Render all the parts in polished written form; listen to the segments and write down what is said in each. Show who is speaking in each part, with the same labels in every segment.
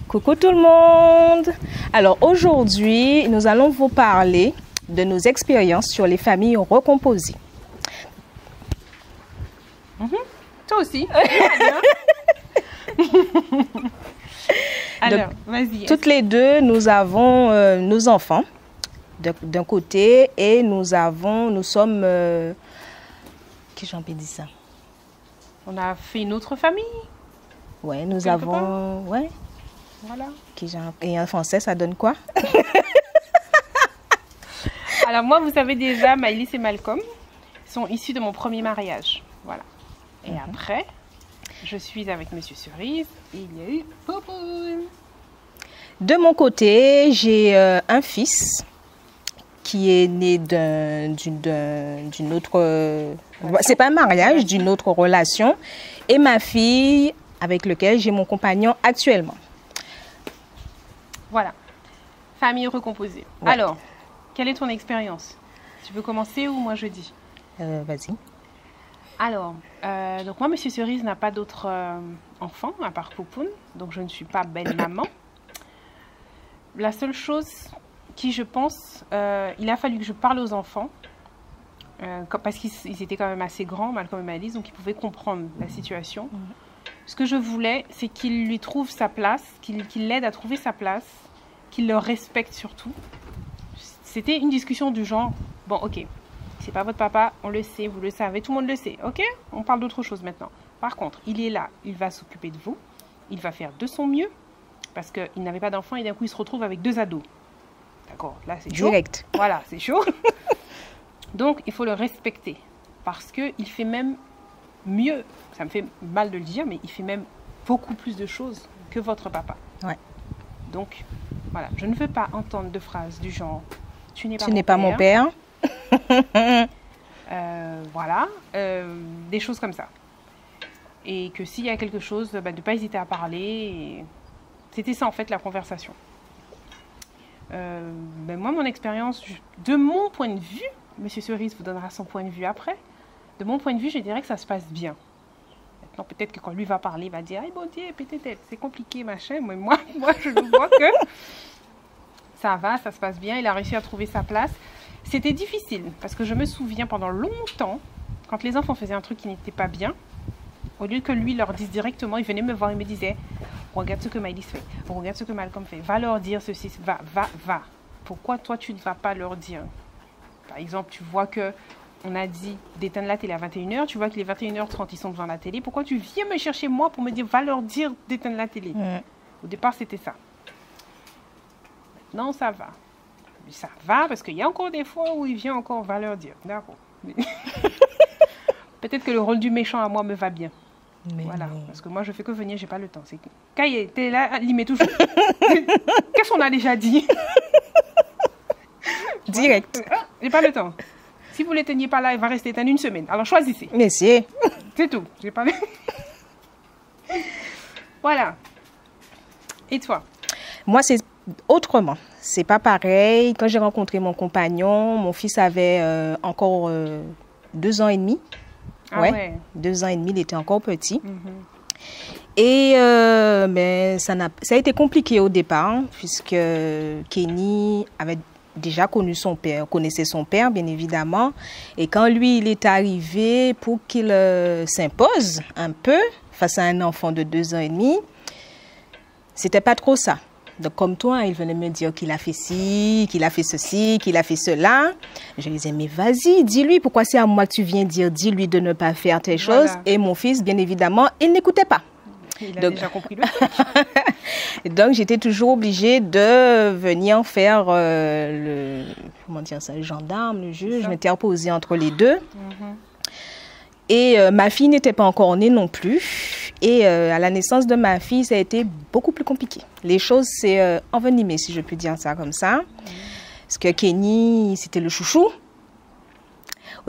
Speaker 1: Coucou tout le monde! Alors aujourd'hui, nous allons vous parler de nos expériences sur les familles recomposées.
Speaker 2: Toi aussi. Alors, vas-y.
Speaker 1: Toutes les deux, nous avons nos enfants d'un côté et nous sommes... Qu'est-ce que j'ai envie de dire ça?
Speaker 2: On a fait une autre famille.
Speaker 1: Ouais, nous
Speaker 2: Quelque
Speaker 1: avons...
Speaker 2: part.
Speaker 1: Ouais.
Speaker 2: Voilà.
Speaker 1: Et en français, ça donne quoi?
Speaker 2: Alors moi, vous savez déjà, Maëlys et Malcolm sont issus de mon premier mariage. Voilà. Et après, je suis avec Monsieur Cerise et il y a eu Popoun.
Speaker 1: De mon côté, j'ai un fils qui est né d'une autre... c'est pas un mariage, d'une autre relation. Et ma fille, avec laquelle j'ai mon compagnon actuellement.
Speaker 2: Voilà. Famille recomposée.
Speaker 1: Ouais.
Speaker 2: Alors, quelle est ton expérience? Tu veux commencer ou moi je dis?
Speaker 1: Vas-y.
Speaker 2: Alors, donc moi, Monsieur Cerise n'a pas d'autres enfants à part Popoun, donc je ne suis pas belle-maman. La seule chose qui, je pense, il a fallu que je parle aux enfants, parce qu'ils étaient quand même assez grands, Malcolm et Maëlys, donc ils pouvaient comprendre la situation. Ce que je voulais, c'est qu'il lui trouve sa place, qu'il l'aide à trouver sa place, qu'il le respecte surtout. C'était une discussion du genre, bon ok, c'est pas votre papa, on le sait, vous le savez, tout le monde le sait, ok? On parle d'autre chose maintenant. Par contre, il est là, il va s'occuper de vous, il va faire de son mieux, parce qu'il n'avait pas d'enfant et d'un coup il se retrouve avec 2 ados. D'accord, là c'est chaud.
Speaker 1: Direct.
Speaker 2: Voilà, c'est chaud. Donc il faut le respecter, parce qu'il fait même mieux, ça me fait mal de le dire, mais il fait même beaucoup plus de choses que votre papa.
Speaker 1: Ouais.
Speaker 2: Donc, voilà, je ne veux pas entendre de phrases du genre « tu n'es
Speaker 1: pas mon père ».
Speaker 2: Voilà, des choses comme ça. Et que s'il y a quelque chose, de ne pas hésiter à parler. C'était ça en fait la conversation. Moi, mon expérience, de mon point de vue, Monsieur Cerise vous donnera son point de vue après, de mon point de vue, je dirais que ça se passe bien. Maintenant, peut-être que quand lui va parler, il va dire « Hey, bon Dieu, peut-être, c'est compliqué, machin. » Mais moi, je vois que ça va, ça se passe bien. Il a réussi à trouver sa place. C'était difficile, parce que je me souviens, pendant longtemps, quand les enfants faisaient un truc qui n'était pas bien, au lieu que lui leur dise directement, il venait me voir et me disait « Regarde ce que Maëlys fait, regarde ce que Malcolm fait, va leur dire ceci, va. Pourquoi toi, tu ne vas pas leur dire ?» Par exemple, tu vois que on a dit d'éteindre la télé à 21h, tu vois qu'il est 21h30, ils sont devant la télé. Pourquoi tu viens me chercher moi pour me dire, va leur dire d'éteindre la télé? Au départ, c'était ça. Maintenant, ça va. Ça va parce qu'il y a encore des fois où il vient encore, va leur dire. D'accord. Peut-être que le rôle du méchant à moi me va bien. Mais voilà, non. Parce que moi, je fais que venir, j'ai pas le temps. C'est que... Cahier, t'es là, il met toujours. Qu'est-ce qu'on a déjà dit?
Speaker 1: Direct.
Speaker 2: J'ai pas le temps. Si vous ne l'éteignez pas là, il va rester éteint 1 semaine. Alors choisissez.
Speaker 1: Mais c'est...
Speaker 2: C'est tout. J'ai pas... Voilà. Et toi?
Speaker 1: Moi, c'est autrement. C'est pas pareil. Quand j'ai rencontré mon compagnon, mon fils avait encore 2 ans et demi.
Speaker 2: Ah ouais.
Speaker 1: 2 ans et demi, il était encore petit. Et mais ça a été compliqué au départ, puisque Kenny avait déjà connaissait son père, bien évidemment. Et quand lui, il est arrivé pour qu'il s'impose un peu face à un enfant de 2 ans et demi, c'était pas trop ça. Donc, comme toi, il venait me dire qu'il a fait ci, qu'il a fait ceci, qu'il a fait cela. Je lui disais, mais vas-y, dis-lui, pourquoi c'est à moi que tu viens dire, dis-lui de ne pas faire telle chose. Et mon fils, bien évidemment, il n'écoutait pas.
Speaker 2: Il a déjà compris le truc.
Speaker 1: Donc, j'étais toujours obligée de venir faire comment dire ça, le gendarme, le juge, m'interposer entre les deux. Et ma fille n'était pas encore née non plus. Et à la naissance de ma fille, ça a été beaucoup plus compliqué. Les choses s'est envenimées, si je peux dire ça comme ça. Parce que Kenny, c'était le chouchou.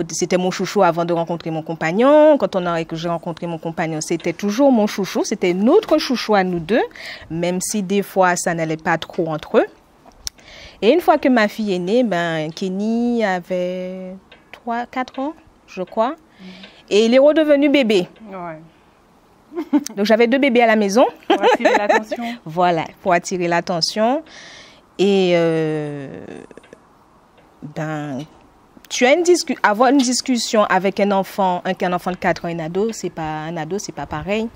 Speaker 1: C'était mon chouchou avant de rencontrer mon compagnon. Quand que j'ai rencontré mon compagnon, c'était toujours mon chouchou. C'était notre chouchou à nous deux, même si des fois, ça n'allait pas trop entre eux. Et une fois que ma fille est née, Kenny avait 4 ans, je crois. Et il est redevenu bébé.
Speaker 2: Ouais.
Speaker 1: Donc, j'avais 2 bébés à la maison.
Speaker 2: Pour attirer l'attention.
Speaker 1: Voilà, pour attirer l'attention. Et avoir une discussion avec un enfant de 4 ans, un ado, c'est pas pareil.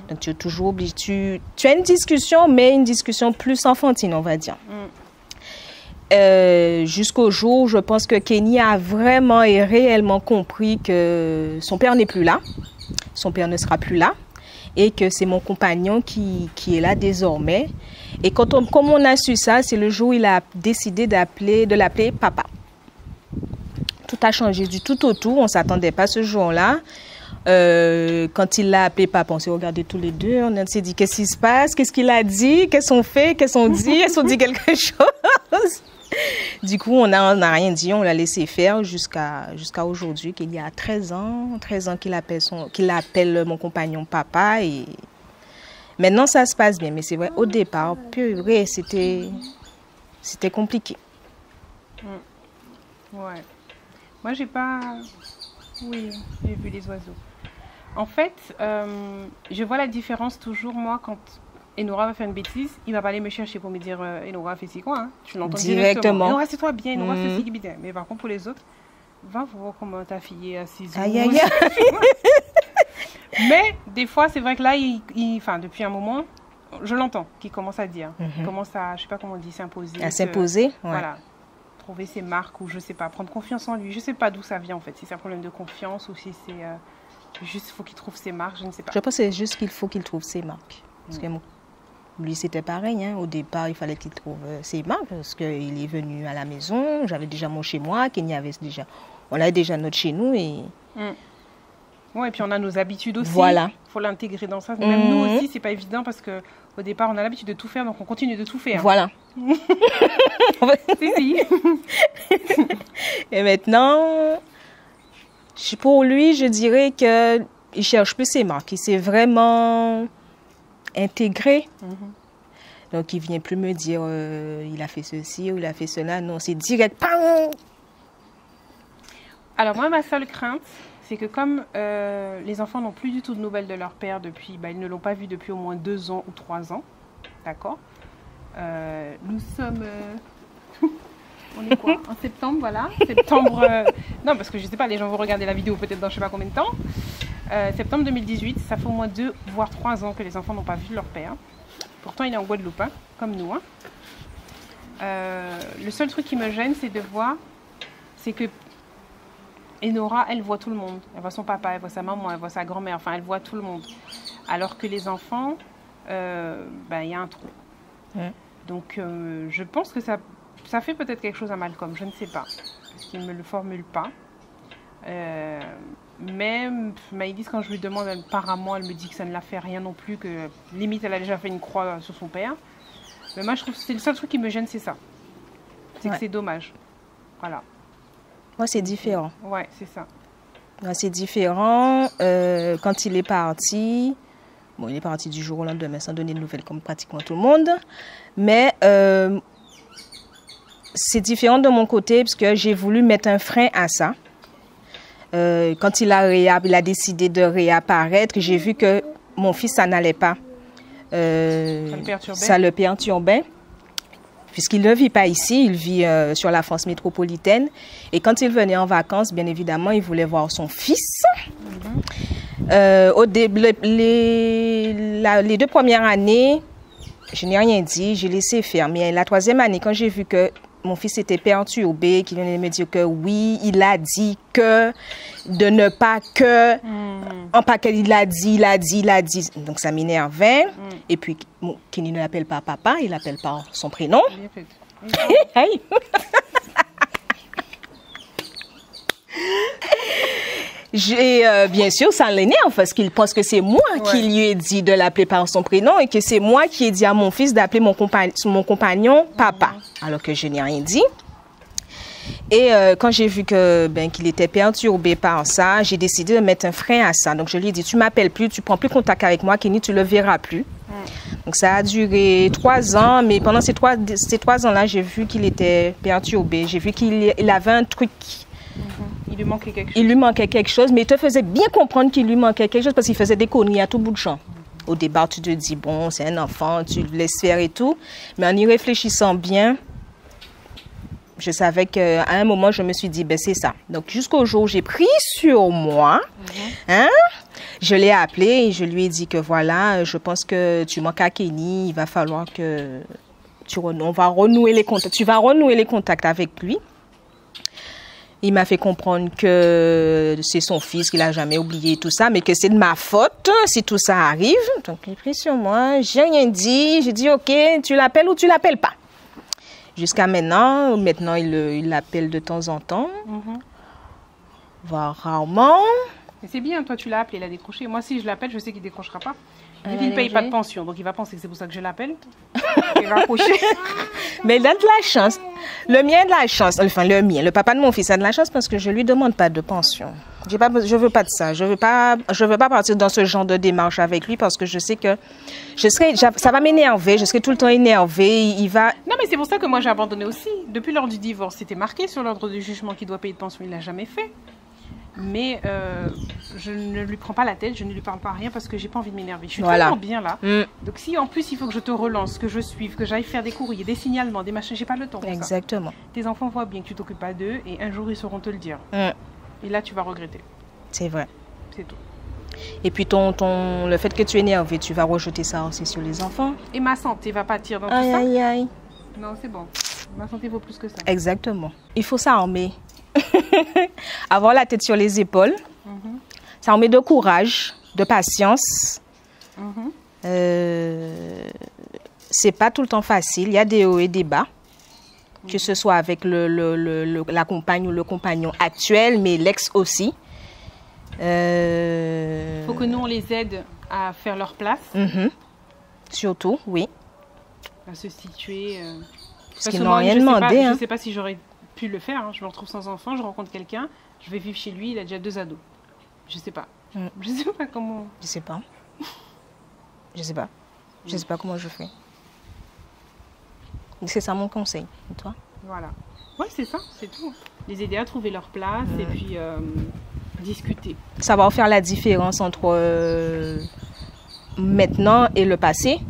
Speaker 1: Donc, tu es toujours obligé. Tu as une discussion, mais une discussion plus enfantine, on va dire. Jusqu'au jour, je pense que Kenny a vraiment et réellement compris que son père n'est plus là. Son père ne sera plus là. Et que c'est mon compagnon qui est là désormais. Et comme on a su ça, c'est le jour où il a décidé de l'appeler papa. Tout a changé du tout au tout. On ne s'attendait pas ce jour-là. Quand il l'a appelé papa, on s'est regardés tous les deux. On s'est dit, qu'est-ce qui se passe? Qu'est-ce qu'il a dit? Qu'est-ce qu'on fait? Qu'est-ce qu'on dit? Est-ce qu'on dit quelque chose? Du coup, on n'a rien dit. On l'a laissé faire jusqu'à aujourd'hui, qu'il y a 13 ans qu'il appelle mon compagnon papa. Et maintenant, ça se passe bien. Mais c'est vrai, au départ, purée, c'était compliqué.
Speaker 2: Ouais. Moi, j'ai pas... Oui, j'ai vu les oiseaux. En fait, je vois la différence toujours, moi, quand Enora va faire une bêtise, il va pas aller me chercher pour me dire Enora, fais-ci quoi, hein? Tu l'entends directement. Enora, c'est toi bien, Enora, fais-ci bien. Mais par contre, pour les autres, va voir comment ta fille est assise.
Speaker 1: Aïe, aïe, aïe.
Speaker 2: Mais des fois, c'est vrai que là, enfin, depuis un moment, je l'entends, qu'il commence à dire. Il commence à, je sais pas comment on dit, s'imposer.
Speaker 1: À s'imposer, ouais.
Speaker 2: Voilà. Trouver ses marques ou je sais pas, prendre confiance en lui. Je sais pas d'où ça vient en fait, si c'est un problème de confiance ou si c'est juste il faut qu'il trouve ses marques, je ne sais pas.
Speaker 1: Je pense que c'est juste qu'il faut qu'il trouve ses marques. Parce que lui c'était pareil, hein. Au départ il fallait qu'il trouve ses marques parce qu'il est venu à la maison, j'avais déjà mon chez moi, on avait déjà notre chez nous et...
Speaker 2: Ouais, et puis on a nos habitudes aussi.
Speaker 1: Voilà.
Speaker 2: Il faut l'intégrer dans ça. Même nous aussi, c'est pas évident parce que au départ, on a l'habitude de tout faire, donc on continue de tout faire.
Speaker 1: Voilà.
Speaker 2: Si.
Speaker 1: Et maintenant, pour lui, je dirais qu'il cherche plus ses marques. Il s'est vraiment intégré. Donc, il ne vient plus me dire il a fait ceci ou il a fait cela. Non, c'est direct.
Speaker 2: Alors, moi, ma seule crainte, c'est que comme les enfants n'ont plus du tout de nouvelles de leur père depuis, ils ne l'ont pas vu depuis au moins 2 ans ou 3 ans, d'accord. Nous sommes, on est quoi? En septembre, voilà. Septembre, non parce que je sais pas, les gens vont regarder la vidéo peut-être dans je sais pas combien de temps. Septembre 2018, ça fait au moins 2 voire 3 ans que les enfants n'ont pas vu leur père. Pourtant, il est en Guadeloupe, hein, comme nous. Hein. Le seul truc qui me gêne, c'est de voir, c'est que Enora, elle voit tout le monde. Elle voit son papa, elle voit sa maman, elle voit sa grand-mère. Enfin, elle voit tout le monde. Alors que les enfants, y a un trou. Donc, je pense que ça fait peut-être quelque chose à Malcolm. Je ne sais pas. Parce qu'il ne me le formule pas. Mais Maëlys, quand je lui demande, apparemment, elle me dit que ça ne l'a fait rien non plus. Que limite, elle a déjà fait une croix sur son père. Mais moi, je trouve que c'est le seul truc qui me gêne, c'est ça. C'est que c'est dommage. Voilà.
Speaker 1: Moi, c'est différent.
Speaker 2: Ouais, c'est ça.
Speaker 1: Moi, c'est différent. Quand il est parti, il est parti du jour au lendemain sans donner de nouvelles comme pratiquement tout le monde. Mais c'est différent de mon côté parce que j'ai voulu mettre un frein à ça. Quand il a décidé de réapparaître, j'ai vu que mon fils, ça n'allait pas. Ça le perturbait. Puisqu'il ne vit pas ici, il vit sur la France métropolitaine. Et quand il venait en vacances, bien évidemment, il voulait voir son fils. Les 2 premières années, je n'ai rien dit, j'ai laissé faire. Mais la 3e année, quand j'ai vu que mon fils était perturbé, qu'il venait me dire que oui, il a dit que, de ne pas que, en paquet, il a dit. Donc ça m'énervait. Et puis, Kenny ne l'appelle pas papa, il l'appelle par son prénom. Hey. Bien sûr, ça l'énerve parce qu'il pense que c'est moi qui lui ai dit de l'appeler par son prénom et que c'est moi qui ai dit à mon fils d'appeler mon compagnon papa, alors que je n'ai rien dit. Et quand j'ai vu qu'il était perturbé par ça, j'ai décidé de mettre un frein à ça. Donc je lui ai dit, tu m'appelles plus, tu prends plus contact avec moi, Kenny, tu le verras plus. Donc ça a duré 3 ans, mais pendant ces 3 ans-là, j'ai vu qu'il était perturbé. J'ai vu qu'il avait un truc.
Speaker 2: Il lui manquait quelque chose.
Speaker 1: Il lui manquait quelque chose, mais il te faisait bien comprendre qu'il lui manquait quelque chose parce qu'il faisait des conneries à tout bout de champ. Au départ, tu te dis, bon, c'est un enfant, tu le laisses faire et tout. Mais en y réfléchissant bien, je savais qu'à un moment, je me suis dit, ben c'est ça. Donc, jusqu'au jour où j'ai pris sur moi, hein, je l'ai appelé et je lui ai dit que voilà, je pense que tu manques à Kenny, il va falloir que on va renouer les contacts. Tu vas renouer les contacts avec lui. Il m'a fait comprendre que c'est son fils, qu'il n'a jamais oublié tout ça, mais que c'est de ma faute si tout ça arrive. Donc, il a pris sur moi, j'ai rien dit. J'ai dit, OK, tu l'appelles ou tu l'appelles pas. Jusqu'à maintenant, il l'appelle de temps en temps, voire rarement.
Speaker 2: Mais c'est bien, toi tu l'as appelé, il a décroché. Moi, si je l'appelle, je sais qu'il ne décrochera pas. Il ne paye pas de pension, donc il va penser que c'est pour ça que je l'appelle. Il va accrocher.
Speaker 1: Mais il a de la chance. Le mien a de la chance. Enfin, le mien. Le papa de mon fils a de la chance parce que je ne lui demande pas de pension. Je ne veux pas de ça. Je veux pas partir dans ce genre de démarche avec lui parce que je sais que ça va m'énerver. Je serai tout le temps énervée. Il va...
Speaker 2: Non, mais c'est pour ça que moi j'ai abandonné aussi. Depuis l'heure du divorce, c'était marqué sur l'ordre du jugement qu'il doit payer de pension. Il ne l'a jamais fait. Mais je ne lui prends pas la tête, je ne lui parle pas rien parce que j'ai pas envie de m'énerver. Je suis tellement bien là. Donc si en plus il faut que je te relance, que je suive, que j'aille faire des courriers, des signalements, des machins, j'ai pas le temps pour
Speaker 1: Exactement.
Speaker 2: ça. Tes enfants voient bien que tu t'occupes pas d'eux et un jour ils sauront te le dire. Et là tu vas regretter.
Speaker 1: C'est vrai.
Speaker 2: C'est tout.
Speaker 1: Et puis le fait que tu es énervé, tu vas rejeter ça aussi sur les enfants.
Speaker 2: Et ma santé va pâtir dans tout ça.
Speaker 1: Aïe, aïe.
Speaker 2: Non, c'est bon. Ma santé vaut plus que ça.
Speaker 1: Exactement. Il faut s'armer. Avoir la tête sur les épaules. Ça en met de courage, de patience. C'est pas tout le temps facile. Il y a des hauts et des bas. Que ce soit avec la compagne ou le compagnon actuel, mais l'ex aussi.
Speaker 2: Faut que nous, on les aide à faire leur place.
Speaker 1: Surtout, oui.
Speaker 2: À se situer.
Speaker 1: Parce qu'ils n'ont rien demandé.
Speaker 2: Je ne sais pas si j'aurais pu le faire. Je me retrouve sans enfant, je rencontre quelqu'un, je vais vivre chez lui, il a déjà 2 ados. Je sais pas. Je sais pas comment.
Speaker 1: Je sais pas. Je sais pas. Je sais pas comment je fais. C'est ça mon conseil. Et toi?
Speaker 2: Voilà. Ouais, c'est ça, c'est tout. Les aider à trouver leur place et puis discuter.
Speaker 1: Savoir faire la différence entre maintenant et le passé.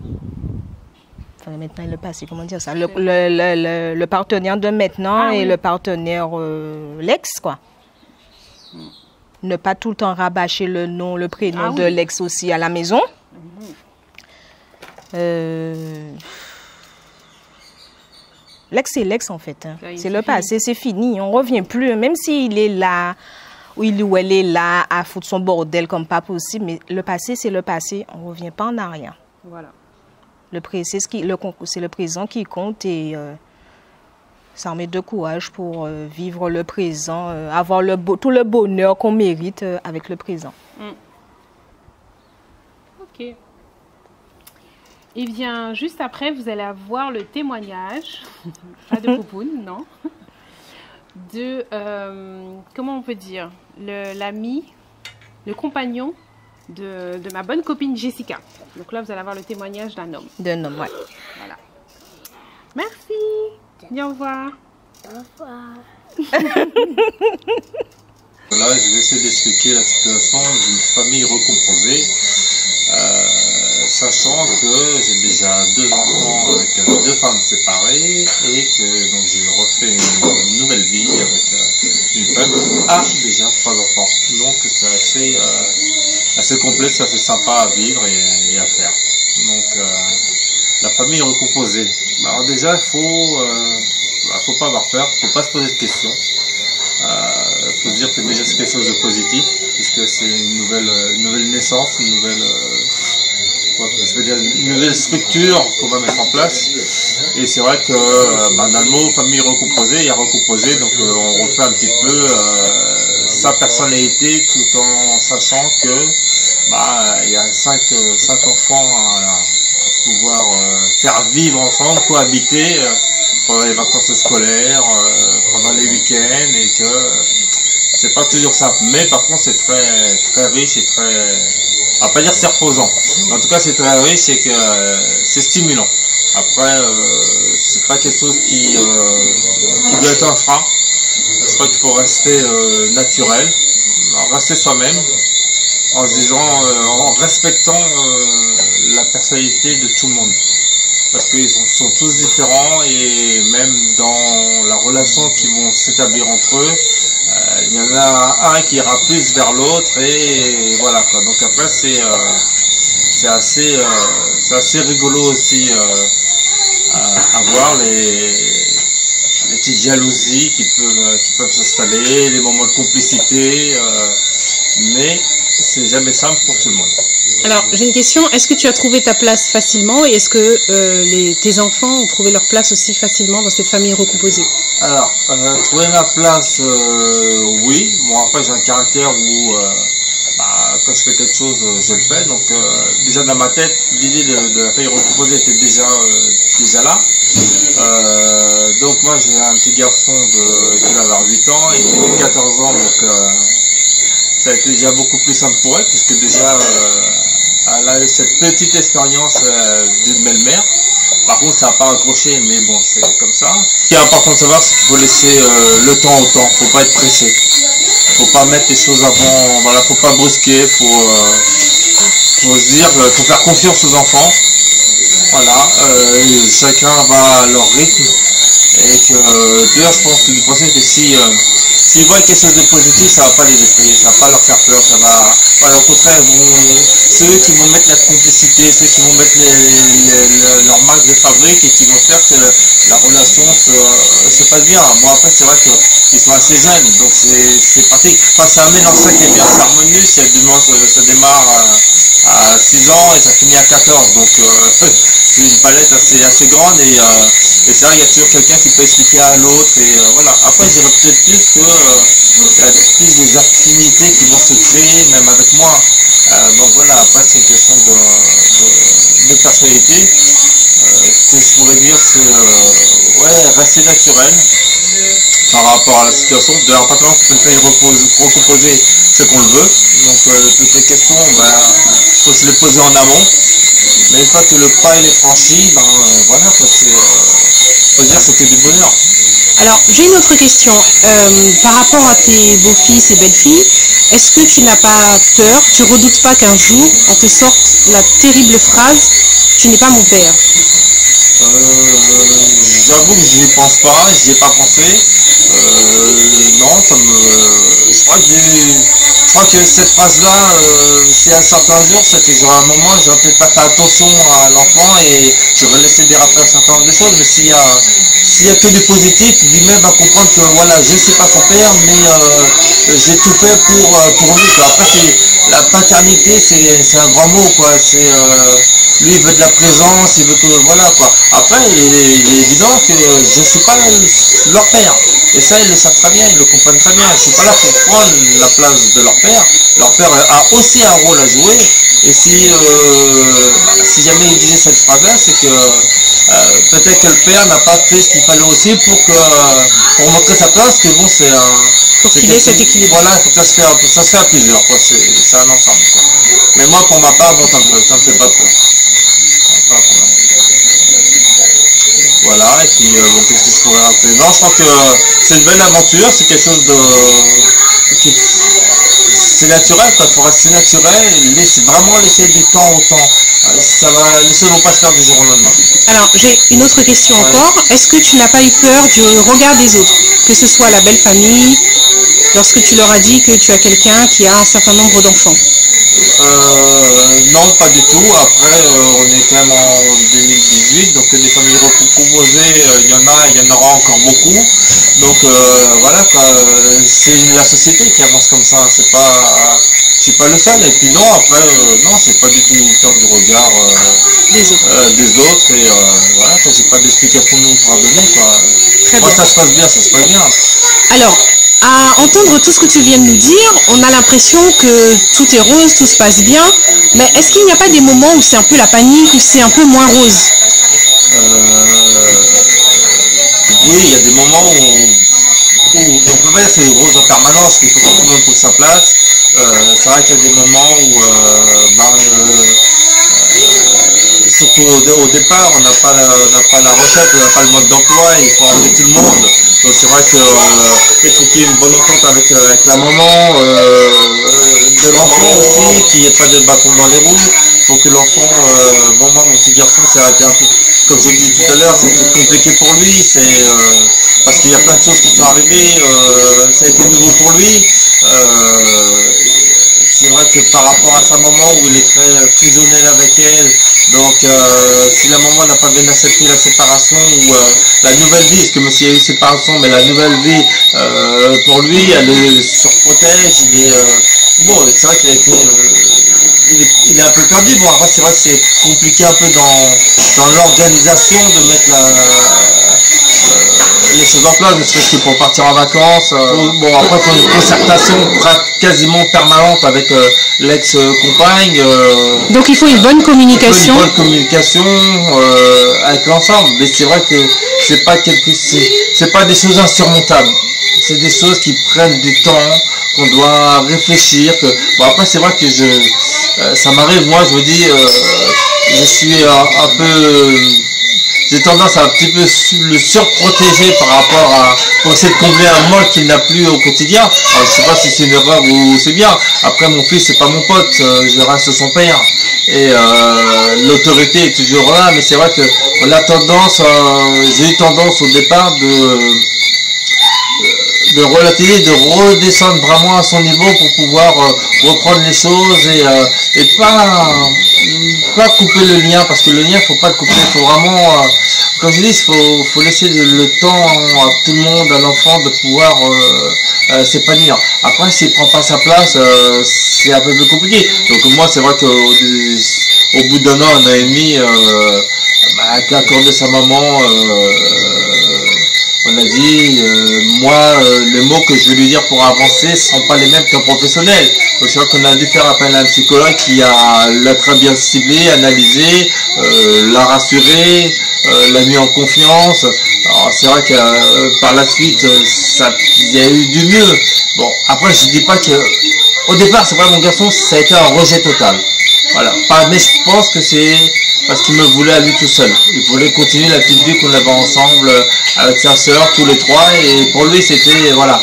Speaker 1: Enfin, maintenant et le passé, comment dire ça? Le partenaire de maintenant et le partenaire l'ex, quoi. Ne pas tout le temps rabâcher le nom, le prénom de l'ex aussi à la maison. L'ex, c'est l'ex en fait. Hein. C'est le passé, c'est fini. On ne revient plus. Même s'il est là, ou il ou elle est là à foutre son bordel comme pas possible. Mais le passé, c'est le passé. On ne revient pas en arrière.
Speaker 2: Voilà.
Speaker 1: C'est le présent qui compte et ça en met de courage pour vivre le présent, avoir tout le bonheur qu'on mérite avec le présent.
Speaker 2: Ok. Et bien, juste après, vous allez avoir le témoignage, pas de Poupoune, non, de, comment on peut dire, l'ami, le compagnon de ma bonne copine Jessica. Donc là, vous allez avoir le témoignage d'un homme.
Speaker 1: D'un homme, ouais.
Speaker 2: Voilà. Merci. Dis au revoir.
Speaker 3: Au revoir.
Speaker 4: Là, je vais essayer d'expliquer la situation d'une famille recomposée, sachant que j'ai déjà 2 enfants avec 2 femmes séparées et que donc j'ai refait une nouvelle vie avec une femme qui a déjà 3 enfants. Donc c'est assez complexe, assez sympa à vivre et à faire. Donc la famille recomposée. Alors déjà, il faut pas avoir peur, il faut pas se poser de questions. Faut se dire que déjà c'est quelque chose de positif puisque c'est une nouvelle naissance, une nouvelle structure qu'on va mettre en place. Et c'est vrai que dans le mot famille recomposée, il y a recomposé, donc on refait un petit peu sa personnalité tout en sachant que il y a 5 enfants à pouvoir faire vivre ensemble, cohabiter pendant les vacances scolaires, pendant les week-ends, et que c'est pas toujours simple. Mais par contre c'est très riche et très, on va pas dire c'est reposant, mais en tout cas c'est très riche et que c'est stimulant. Après c'est pas quelque chose qui doit être un frein, parce crois qu'il faut rester naturel, rester soi-même, en se disant, en respectant la personnalité de tout le monde. Parce qu'ils sont tous différents et même dans la relation qui vont s'établir entre eux, il y en a un qui ira plus vers l'autre et voilà quoi. Donc après c'est assez rigolo aussi à voir les petites jalousies qui peuvent s'installer, les moments de complicité, mais c'est jamais simple pour tout le monde.
Speaker 3: Alors, j'ai une question. Est-ce que tu as trouvé ta place facilement et est-ce que tes enfants ont trouvé leur place aussi facilement dans cette famille recomposée?
Speaker 4: Alors, trouver ma place, oui. Bon, après, j'ai un caractère où quand je fais quelque chose, je le fais. Donc, déjà dans ma tête, l'idée de la famille recomposée était déjà là. Donc, moi, j'ai un petit garçon qui va avoir 8 ans et qui a 14 ans. Donc, ça a été déjà beaucoup plus simple pour elle, puisque déjà, elle a eu cette petite expérience d'une belle-mère. Par contre, ça n'a pas accroché, mais bon, c'est comme ça. Ce qui est important de savoir, c'est qu'il faut laisser le temps au temps. Faut pas être pressé. Faut pas mettre les choses avant. Voilà, faut pas brusquer. Faut se dire, faut faire confiance aux enfants. Voilà, chacun va à leur rythme. Et que d'ailleurs, je pense que du principe que s'ils voient quelque chose de positif, ça va pas les effrayer, ça va pas leur faire peur, ça va. Voilà, au contraire, ceux qui vont mettre la complicité, ceux qui vont mettre leur marque de fabrique et qui vont faire que la relation se passe bien. Bon, après, c'est vrai qu'ils sont assez jeunes, donc c'est pratique. Enfin, c'est un mélange ça qui est bien, c'est harmonieux, ça démarre à 6 ans et ça finit à 14, donc c'est une palette assez grande et c'est vrai qu'il y a toujours quelqu'un qui peut expliquer à l'autre et voilà. Après, je dirais peut-être plus que il y a plus des affinités qui vont se créer même avec moi. Donc voilà, après c'est une question de personnalité. Ce que je pourrais dire, c'est rester naturel par rapport à la situation. D'ailleurs, à partir du moment qu'on peut recomposer, c'est qu'on le veut. Donc toutes les questions, faut se les poser en amont. Mais une fois que le pas est franchi, voilà, faut dire que c'est que du bonheur.
Speaker 3: Alors, j'ai une autre question. Par rapport à tes beaux-fils et belles-filles, est-ce que tu n'as pas peur, tu redoutes pas qu'un jour, on te sorte la terrible phrase « Tu n'es pas mon père »
Speaker 4: J'avoue que j'y pense pas, j'y ai pas pensé. Non, je crois que cette phrase-là, si elle sortait un jour, c'est que j'aurais un moment, j'aurais peut-être pas fait attention à l'enfant et j'aurais laissé déraper un certain nombre de choses. Mais s'il y a que du positif, lui-même va comprendre que voilà, je ne suis pas son père, mais j'ai tout fait pour lui. Quoi. Après, la paternité, c'est un grand mot, quoi. Lui, il veut de la présence, il veut que voilà, quoi. Après, il est évident que je ne suis pas leur père. Et ça, ils le savent très bien, ils le comprennent très bien. Je ne suis pas là pour prendre la place de leur père. Leur père a aussi un rôle à jouer. Et si jamais il disait cette phrase-là, c'est que peut-être que le père n'a pas fait ce qu'il fallait aussi pour montrer sa place, que bon, c'est un...
Speaker 3: Pour qu'il ait cet équilibre.
Speaker 4: Voilà, il faut que ça se fait à plusieurs, quoi. C'est un ensemble, quoi. Mais moi, pour ma part, bon, ça me fait pas peur. Voilà, et puis qu'est-ce que je pourrais rappeler? Non, je crois que c'est une belle aventure, c'est quelque chose c'est naturel, quoi. Il faut rester naturel, vraiment laisser du temps au temps. Les choses ne vont pas se faire du jour au lendemain.
Speaker 3: Alors, j'ai une autre question encore. Est-ce que tu n'as pas eu peur du regard des autres? Que ce soit la belle famille, lorsque tu leur as dit que tu as quelqu'un qui a un certain nombre d'enfants?
Speaker 4: Non, pas du tout. Après, on est quand même en 2018, donc des familles recomposées, il y en aura encore beaucoup. Donc voilà, c'est la société qui avance comme ça. Je suis pas le seul. Et puis non, après, non, j'ai pas du tout peur du regard des autres. Et voilà, j'ai pas d'explication non pour donner, quoi. Moi, ça se passe bien, ça se passe bien.
Speaker 3: Alors, à entendre tout ce que tu viens de nous dire, on a l'impression que tout est rose, tout se passe bien, mais est-ce qu'il n'y a pas des moments où c'est un peu la panique, où c'est un peu moins rose?
Speaker 4: Oui, il y a des moments où on peut pas dire que c'est rose en permanence, qu'il faut que tout le monde trouve sa place. C'est vrai qu'il y a des moments où surtout au départ, on n'a pas la recette, on n'a pas le mode d'emploi, il faut emmener tout le monde. Donc c'est vrai que il faut qu'il y ait une bonne entente avec la maman de l'enfant aussi, qu'il n'y ait pas de bâton dans les roues. Pour que l'enfant, bon moi mon petit garçon ça a été un peu, comme je l'ai dit tout à l'heure, c'était compliqué pour lui, parce qu'il y a plein de choses qui sont arrivées, ça a été nouveau pour lui. C'est vrai que par rapport à sa maman où il est très fusionnel avec elle, donc si la maman n'a pas bien accepté la séparation ou la nouvelle vie, parce que monsieur a eu séparation, mais la nouvelle vie pour lui, elle le surprotège, bon, c'est vrai qu'il a été il est un peu perdu. Bon, après, c'est vrai que c'est compliqué un peu dans l'organisation de mettre les choses en place, ne serait-ce que pour partir en vacances. Bon, après, il faut une concertation quasiment permanente avec l'ex-compagne.
Speaker 3: Donc il faut une bonne communication.
Speaker 4: Une bonne communication avec l'ensemble. Mais c'est vrai que c'est pas des choses insurmontables. C'est des choses qui prennent du temps, qu'on doit réfléchir. Bon, après, c'est vrai que ça m'arrive, moi, je me dis, je suis un peu, j'ai tendance à un petit peu le surprotéger par rapport pour essayer de combler un manque qu'il n'a plus au quotidien. Alors, je sais pas si c'est une erreur ou c'est bien. Après, mon fils, c'est pas mon pote, je reste son père. Et l'autorité est toujours là, mais c'est vrai que j'ai eu tendance au départ de relativiser, de redescendre vraiment à son niveau pour pouvoir reprendre les choses et pas couper le lien, parce que le lien faut pas le couper, il faut vraiment, comme je dis, faut laisser le temps à tout le monde, à l'enfant de pouvoir s'épanouir. Après s'il prend pas sa place, c'est un peu plus compliqué. Donc moi c'est vrai qu'au bout d'un an et demi, avec l'accord de sa maman, on a dit, moi, les mots que je vais lui dire pour avancer ne seront pas les mêmes qu'un professionnel. Donc c'est vrai qu'on a dû faire appel à un psychologue qui l'a très bien ciblé, analysé, l'a rassuré, l'a mis en confiance. Alors c'est vrai que par la suite, il y a eu du mieux. Bon, après je dis pas que... Au départ, c'est vrai, mon garçon, ça a été un rejet total. Voilà. Mais je pense que c'est parce qu'il me voulait à lui tout seul. Il voulait continuer la petite vie qu'on avait ensemble avec sa sœur, tous les trois, et pour lui c'était, voilà.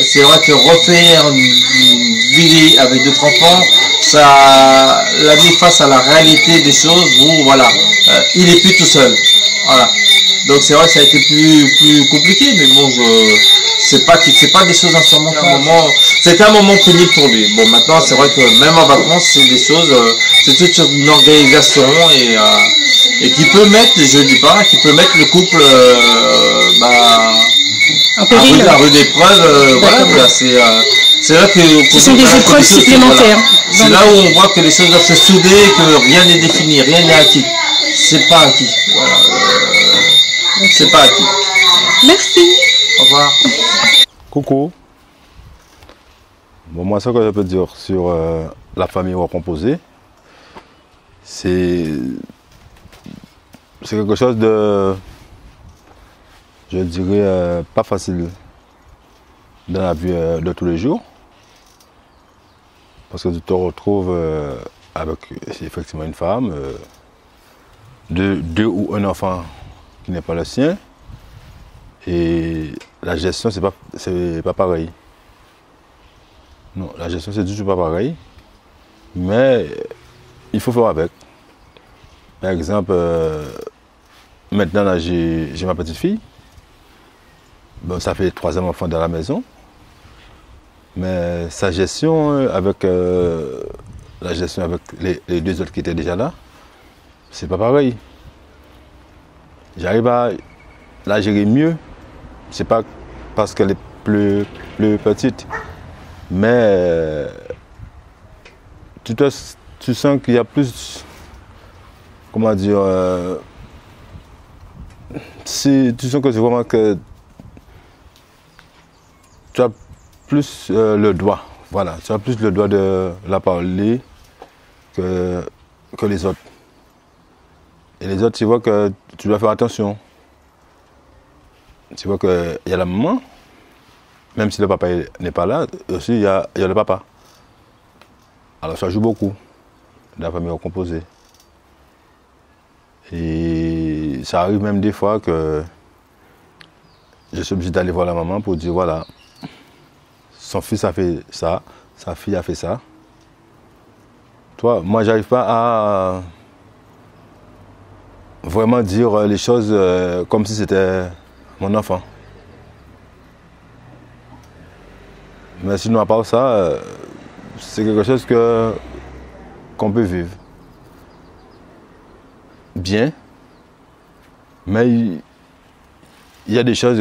Speaker 4: C'est vrai que refaire une vie avec d'autres enfants, ça l'a mis face à la réalité des choses où, voilà, il est plus tout seul. Voilà. Donc c'est vrai que ça a été plus compliqué, mais bon, c'est pas des choses insurmontables. C'était un moment pénible pour lui. Bon, maintenant c'est vrai que même en vacances, c'est des choses, c'est toute une organisation et qui peut mettre, je dis pas, qui peut mettre le couple à rude épreuve. Voilà, c'est là que
Speaker 3: ce sont des épreuves supplémentaires.
Speaker 4: Voilà. C'est là où on voit que les choses doivent se souder, que rien n'est défini, rien n'est acquis. C'est pas acquis. Voilà. C'est pas acquis.
Speaker 3: Merci.
Speaker 4: Au revoir.
Speaker 5: Coucou. Bon, moi, ce que je peux dire sur la famille recomposée, c'est quelque chose de, je dirais, pas facile dans la vie de tous les jours. Parce que tu te retrouves avec effectivement une femme, deux ou un enfant qui n'est pas le sien. Et la gestion, c'est pas pareil. Non, la gestion, c'est du tout pas pareil. Mais il faut faire avec. Par exemple, maintenant, là, j'ai ma petite fille. Bon, ça fait le 3e enfant dans la maison. Mais sa gestion avec les 2 autres qui étaient déjà là, c'est pas pareil. J'arrive à la gérer mieux. C'est pas parce qu'elle est plus petite, mais tu sens qu'il y a plus, comment dire, tu sens que c'est vraiment que tu as plus le droit, voilà, tu as plus le droit de la parler que les autres. Et les autres, tu vois que tu dois faire attention. Tu vois qu'il y a la maman, même si le papa n'est pas là, aussi il y a le papa. Alors ça joue beaucoup dans la famille recomposée. Et ça arrive même des fois que je suis obligé d'aller voir la maman pour dire voilà, son fils a fait ça, sa fille a fait ça. Toi, moi, j'arrive pas à vraiment dire les choses comme si c'était mon enfant. Mais sinon, à part ça, c'est quelque chose qu'on peut vivre bien. Mais il y a des choses,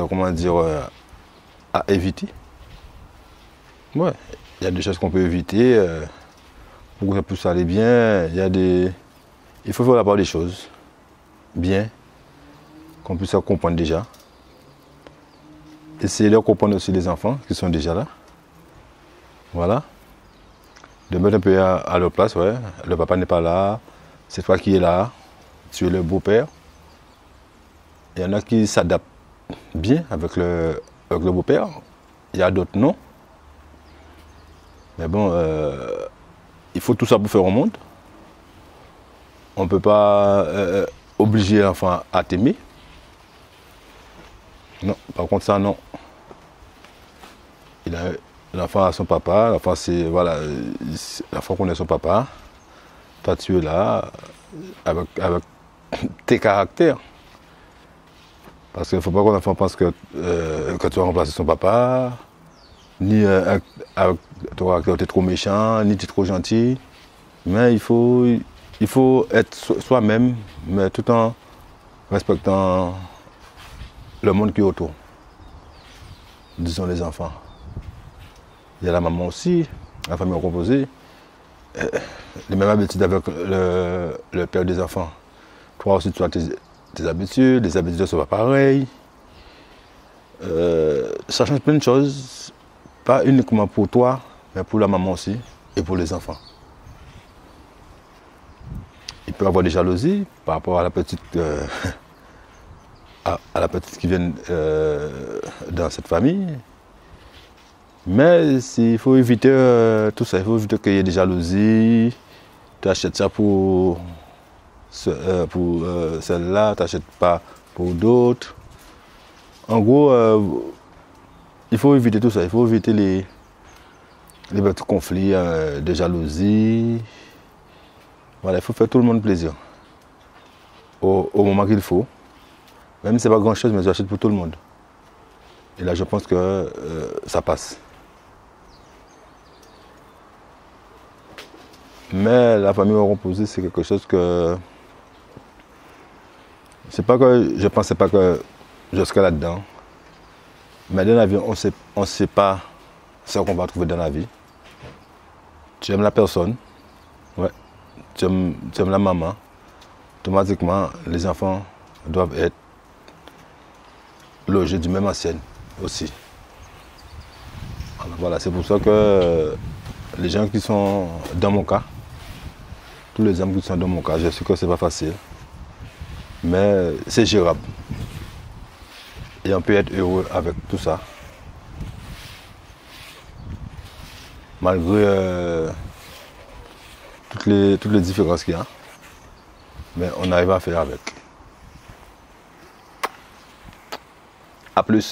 Speaker 5: comment dire, à éviter. Ouais, il y a des choses qu'on peut éviter pour que ça puisse aller bien. Il faut faire la part des choses bien, qu'on puisse comprendre déjà. Essayer de comprendre aussi les enfants qui sont déjà là. Voilà. De mettre un peu à leur place, ouais. Le papa n'est pas là, c'est toi qui es là, tu es le beau-père. Il y en a qui s'adaptent bien avec le beau-père, il y a d'autres non. Mais bon, il faut tout ça pour faire au monde. On ne peut pas obliger l'enfant à t'aimer. Non, par contre ça non. L'enfant a son papa, l'enfant c'est voilà, l'enfant connaît son papa. Toi tu es là avec tes caractères. Parce qu'il ne faut pas que l'enfant pense que tu vas remplacer son papa, ni avec ton caractère tu es trop méchant, ni tu es trop gentil. Mais il faut être soi-même, mais tout en respectant le monde qui est autour. Disons les enfants. Il y a la maman aussi, la famille recomposée. Les mêmes habitudes avec le père des enfants. Toi aussi tu as tes habitudes, les habitudes ne sont pas pareilles. Ça change plein de choses, pas uniquement pour toi, mais pour la maman aussi et pour les enfants. Il peut y avoir des jalousies par rapport à la petite, à la petite qui vient dans cette famille. Mais il faut éviter tout ça, il faut éviter qu'il y ait des jalousies. Tu achètes ça pour celle-là, tu n'achètes pas pour d'autres. En gros, il faut éviter tout ça, il faut éviter les petits conflits de jalousie. Voilà, il faut faire tout le monde plaisir au moment qu'il faut. Même si ce n'est pas grand-chose, mais j'achète pour tout le monde. Et là, je pense que ça passe. Mais la famille recomposée, c'est quelque chose que... C'est pas que je ne pensais pas que je serais là-dedans. Mais dans la vie, on ne sait pas ce qu'on va trouver dans la vie. Tu aimes la personne, ouais. Tu aimes la maman. Automatiquement, les enfants doivent être logés du même assiette aussi. Voilà, c'est pour ça que les gens qui sont dans mon cas, tous les hommes qui sont dans mon cas, je sais que c'est pas facile, mais c'est gérable. Et on peut être heureux avec tout ça. Malgré toutes les différences qu'il y a, mais on arrive à faire avec. A plus.